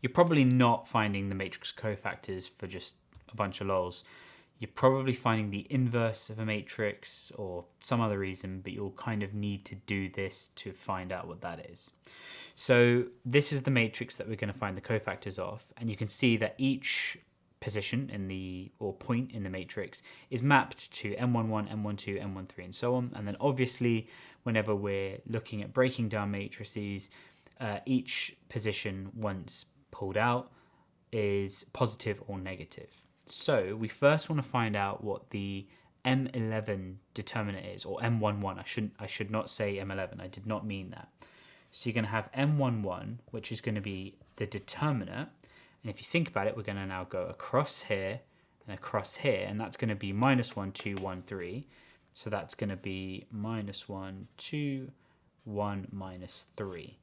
You're probably not finding the matrix cofactors for just a bunch of lols. You're probably finding the inverse of a matrix or some other reason, but you'll kind of need to do this to find out what that is. So this is the matrix that we're going to find the cofactors of, and you can see that each position in the, or point in the matrix, is mapped to M11, M12, M13, and so on. And then obviously, whenever we're looking at breaking down matrices, each position once pulled out is positive or negative. So we first want to find out what the M11 determinant is, or M11. I should not say M11. I did not mean that. So you're going to have M11, which is going to be the determinant. And if you think about it, we're going to now go across here and across here, and that's going to be -1, 2, 1, 3. So that's going to be -1, 2, 1, -3.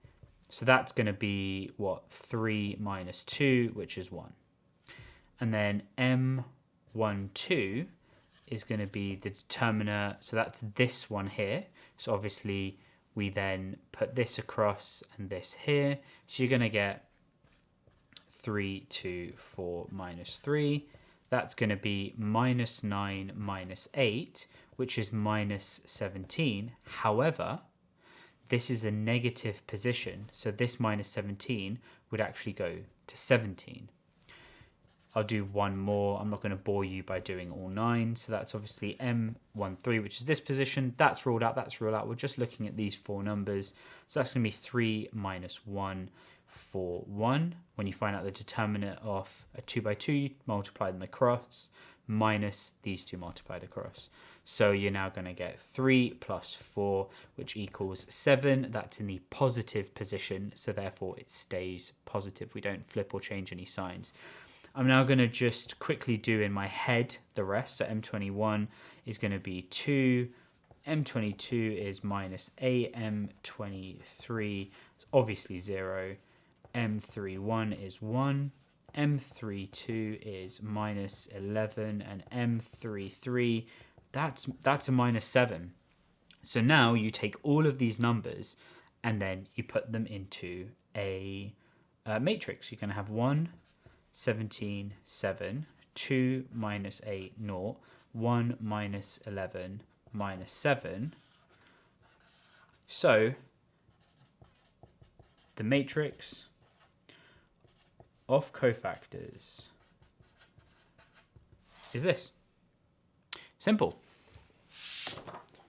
So that's going to be, what, 3 minus 2, which is 1. And then M12 is going to be the determiner, so that's this one here. So obviously we then put this across and this here. So you're going to get 3, 2, 4, -3. That's going to be -9 minus 8, which is -17. However, this is a negative position, so this -17 would actually go to 17. I'll do one more. I'm not going to bore you by doing all 9. So that's obviously M13, which is this position. That's ruled out. That's ruled out. We're just looking at these 4 numbers. So that's going to be 3 minus 1, 4, 1. When you find out the determinant of a 2 by 2, you multiply them across, minus these 2 multiplied across. So you're now going to get 3 plus 4, which equals 7. That's in the positive position, so therefore it stays positive. We don't flip or change any signs. I'm now going to just quickly do in my head the rest. So M21 is going to be 2. M22 is -8. M23 is obviously 0. M31 is 1. M32 is -11. And M33, that's a -7. So now you take all of these numbers and then you put them into a matrix. You're going to have 1, 17, 7, 2 minus 8, 0, 1 minus 11, minus 7. So the matrix of cofactors is this. Simple.